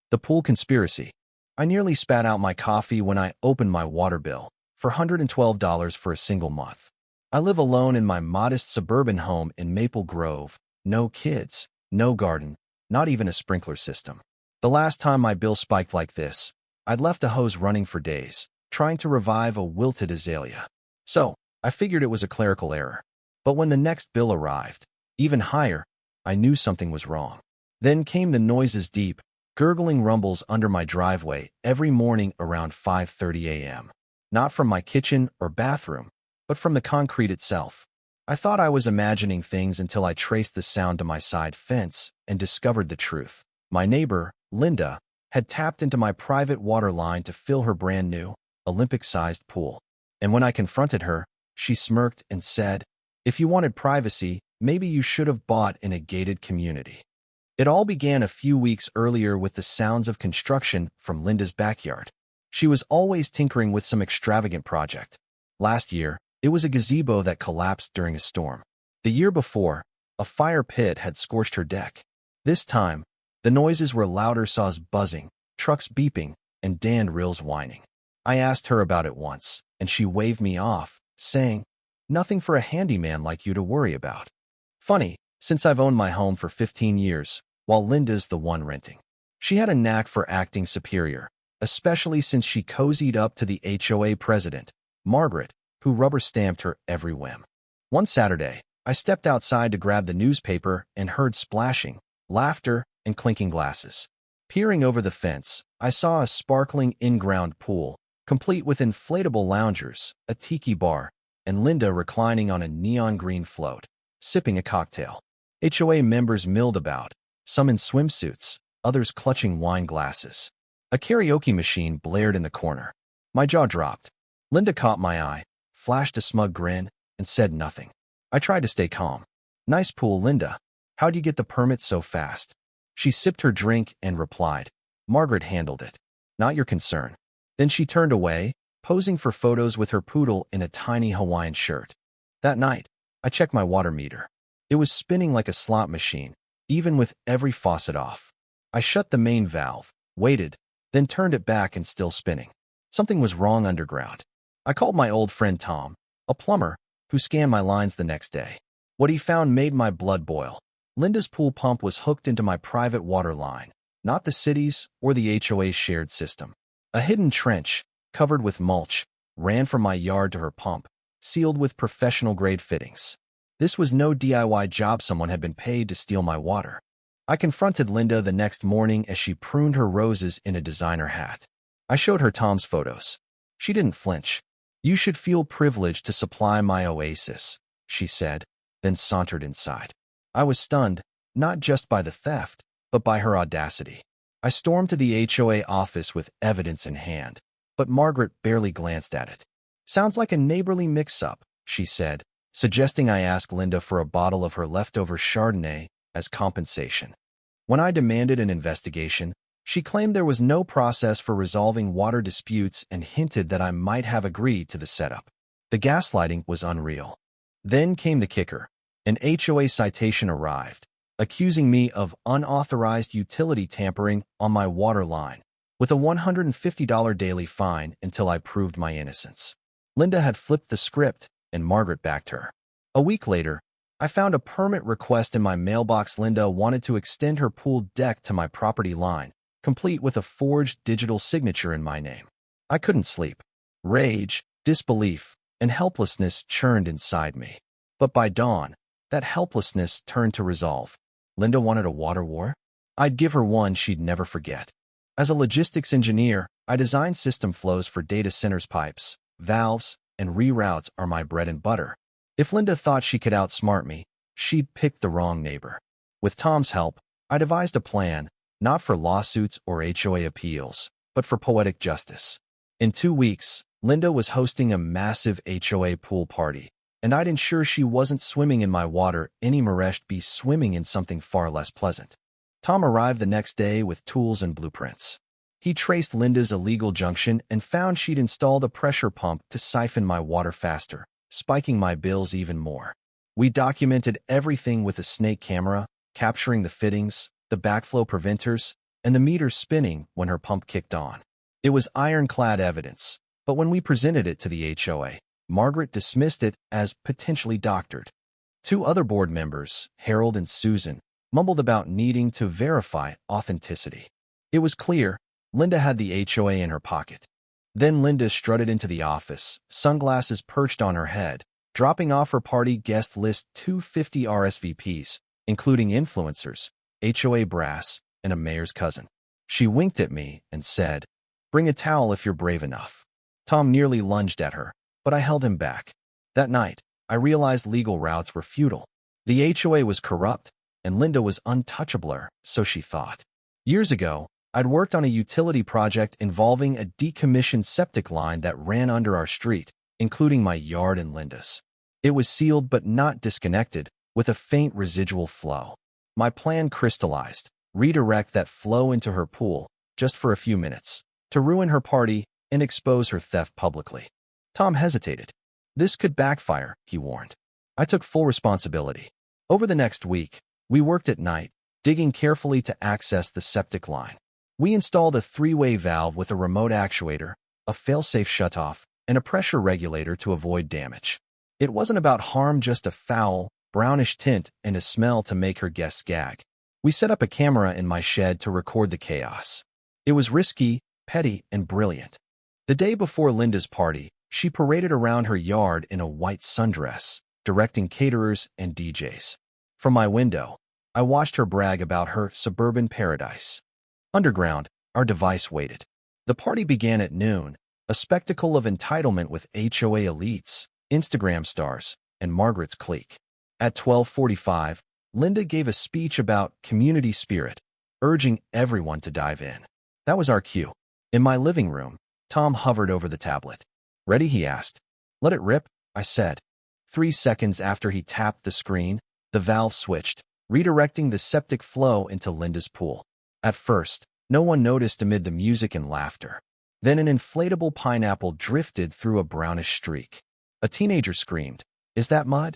The pool conspiracy. I nearly spat out my coffee when I opened my water bill for $112 for a single month. I live alone in my modest suburban home in Maple Grove. No kids, no garden, not even a sprinkler system. The last time my bill spiked like this, I'd left a hose running for days, trying to revive a wilted azalea. So, I figured it was a clerical error. But when the next bill arrived, even higher, I knew something was wrong. Then came the noises, deep, gurgling rumbles under my driveway every morning around 5:30 a.m. Not from my kitchen or bathroom, but from the concrete itself. I thought I was imagining things until I traced the sound to my side fence and discovered the truth. My neighbor, Linda, had tapped into my private water line to fill her brand new, Olympic-sized pool. And when I confronted her, she smirked and said, "If you wanted privacy, maybe you should have bought in a gated community." It all began a few weeks earlier with the sounds of construction from Linda's backyard. She was always tinkering with some extravagant project. Last year, it was a gazebo that collapsed during a storm. The year before, a fire pit had scorched her deck. This time, the noises were louder, saws buzzing, trucks beeping, and Dan rills whining. I asked her about it once, and she waved me off, saying, "Nothing for a handyman like you to worry about." Funny, since I've owned my home for 15 years, while Linda's the one renting. She had a knack for acting superior, especially since she cozied up to the HOA president, Margaret, who rubber-stamped her every whim. One Saturday, I stepped outside to grab the newspaper and heard splashing, laughter, and clinking glasses. Peering over the fence, I saw a sparkling in-ground pool, complete with inflatable loungers, a tiki bar, and Linda reclining on a neon green float, sipping a cocktail. HOA members milled about, some in swimsuits, others clutching wine glasses. A karaoke machine blared in the corner. My jaw dropped. Linda caught my eye, flashed a smug grin, and said nothing. I tried to stay calm. "Nice pool, Linda. How'd you get the permit so fast?" She sipped her drink and replied, "Margaret handled it. Not your concern." Then she turned away, posing for photos with her poodle in a tiny Hawaiian shirt. That night, I checked my water meter. It was spinning like a slot machine, even with every faucet off. I shut the main valve, waited, then turned it back and still spinning. Something was wrong underground. I called my old friend Tom, a plumber, who scanned my lines the next day. What he found made my blood boil. Linda's pool pump was hooked into my private water line, not the city's or the HOA's shared system. A hidden trench, covered with mulch, ran from my yard to her pump, sealed with professional-grade fittings. This was no DIY job. Someone had been paid to steal my water. I confronted Linda the next morning as she pruned her roses in a designer hat. I showed her Tom's photos. She didn't flinch. "You should feel privileged to supply my oasis," she said, then sauntered inside. I was stunned, not just by the theft, but by her audacity. I stormed to the HOA office with evidence in hand, but Margaret barely glanced at it. "Sounds like a neighborly mix-up," she said, suggesting I ask Linda for a bottle of her leftover Chardonnay as compensation. When I demanded an investigation, she claimed there was no process for resolving water disputes and hinted that I might have agreed to the setup. The gaslighting was unreal. Then came the kicker. An HOA citation arrived, accusing me of unauthorized utility tampering on my water line, with a $150 daily fine until I proved my innocence. Linda had flipped the script, and Margaret backed her. A week later, I found a permit request in my mailbox. Linda wanted to extend her pool deck to my property line, complete with a forged digital signature in my name. I couldn't sleep. Rage, disbelief, and helplessness churned inside me. But by dawn, that helplessness turned to resolve. Linda wanted a water war? I'd give her one she'd never forget. As a logistics engineer, I designed system flows for data centers. Pipes, valves, and reroutes are my bread and butter. If Linda thought she could outsmart me, she'd picked the wrong neighbor. With Tom's help, I devised a plan, not for lawsuits or HOA appeals, but for poetic justice. In 2 weeks, Linda was hosting a massive HOA pool party, and I'd ensure she wasn't swimming in my water anymore. She'd be swimming in something far less pleasant. Tom arrived the next day with tools and blueprints. He traced Linda's illegal junction and found she'd installed a pressure pump to siphon my water faster, spiking my bills even more. We documented everything with a snake camera, capturing the fittings, the backflow preventers, and the meter spinning when her pump kicked on. It was ironclad evidence, but when we presented it to the HOA, Margaret dismissed it as potentially doctored. Two other board members, Harold and Susan, mumbled about needing to verify authenticity. It was clear Linda had the HOA in her pocket. Then Linda strutted into the office, sunglasses perched on her head, dropping off her party guest list 250 RSVPs, including influencers, HOA brass, and a mayor's cousin. She winked at me and said, "Bring a towel if you're brave enough." Tom nearly lunged at her, but I held him back. That night, I realized legal routes were futile. The HOA was corrupt, and Linda was untouchable, so she thought. Years ago, I'd worked on a utility project involving a decommissioned septic line that ran under our street, including my yard and Linda's. It was sealed but not disconnected, with a faint residual flow. My plan crystallized: redirect that flow into her pool, just for a few minutes, to ruin her party and expose her theft publicly. Tom hesitated. "This could backfire," he warned. I took full responsibility. Over the next week, we worked at night, digging carefully to access the septic line. We installed a three-way valve with a remote actuator, a fail-safe shutoff, and a pressure regulator to avoid damage. It wasn't about harm, just a foul, brownish tint and a smell to make her guests gag. We set up a camera in my shed to record the chaos. It was risky, petty, and brilliant. The day before Linda's party, she paraded around her yard in a white sundress, directing caterers and DJs. From my window, I watched her brag about her suburban paradise. Underground, our device waited. The party began at noon, a spectacle of entitlement with HOA elites, Instagram stars, and Margaret's clique. At 12:45, Linda gave a speech about community spirit, urging everyone to dive in. That was our cue. In my living room, Tom hovered over the tablet. "Ready?" he asked. "Let it rip," I said. 3 seconds after he tapped the screen, the valve switched, redirecting the septic flow into Linda's pool. At first, no one noticed amid the music and laughter. Then an inflatable pineapple drifted through a brownish streak. A teenager screamed, "Is that mud?"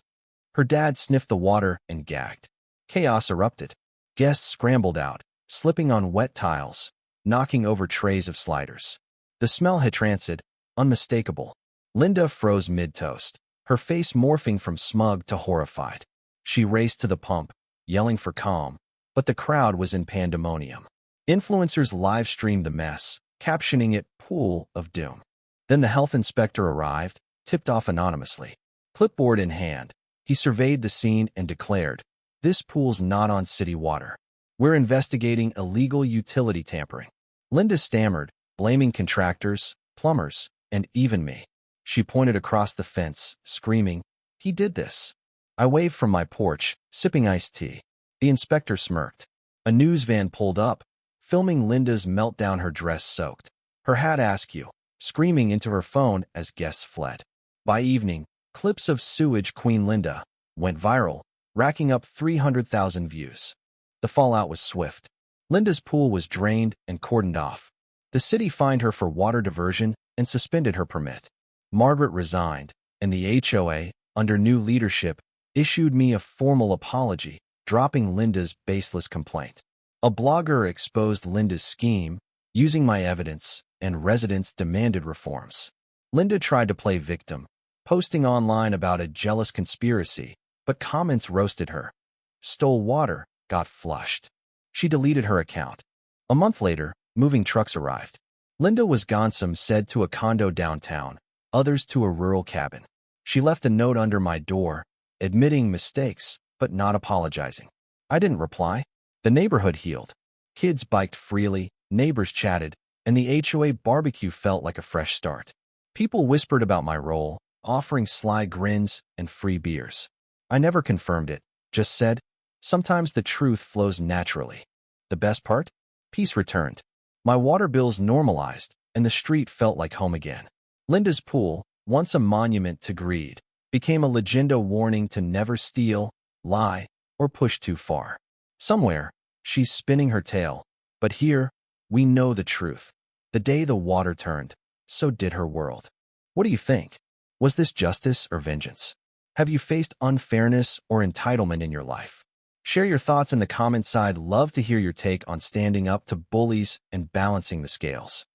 Her dad sniffed the water and gagged. Chaos erupted. Guests scrambled out, slipping on wet tiles, knocking over trays of sliders. The smell had rancid, unmistakable. Linda froze mid-toast, her face morphing from smug to horrified. She raced to the pump, yelling for calm, but the crowd was in pandemonium. Influencers live-streamed the mess, captioning it "Pool of Doom." Then the health inspector arrived, tipped off anonymously. Clipboard in hand, he surveyed the scene and declared, "This pool's not on city water. We're investigating illegal utility tampering." Linda stammered, blaming contractors, plumbers, and even me. She pointed across the fence, screaming, "He did this." I waved from my porch, sipping iced tea. The inspector smirked. A news van pulled up, filming Linda's meltdown, her dress soaked, her hat askew, screaming into her phone as guests fled. By evening, clips of Sewage Queen Linda went viral, racking up 300,000 views. The fallout was swift. Linda's pool was drained and cordoned off. The city fined her for water diversion and suspended her permit. Margaret resigned, and the HOA, under new leadership, issued me a formal apology, dropping Linda's baseless complaint. A blogger exposed Linda's scheme, using my evidence, and residents demanded reforms. Linda tried to play victim, posting online about a jealous conspiracy, but comments roasted her. Stole water, got flushed. She deleted her account. A month later, moving trucks arrived. Linda was gone, some said to a condo downtown, others to a rural cabin. She left a note under my door, admitting mistakes, but not apologizing. I didn't reply. The neighborhood healed. Kids biked freely, neighbors chatted, and the HOA barbecue felt like a fresh start. People whispered about my role, offering sly grins and free beers. I never confirmed it, just said, sometimes the truth flows naturally. The best part? Peace returned. My water bills normalized, and the street felt like home again. Linda's pool, once a monument to greed, became a legenda warning to never steal, lie, or push too far. Somewhere, she's spinning her tale, but here, we know the truth. The day the water turned, so did her world. What do you think? Was this justice or vengeance? Have you faced unfairness or entitlement in your life? Share your thoughts in the comments side. Love to hear your take on standing up to bullies and balancing the scales.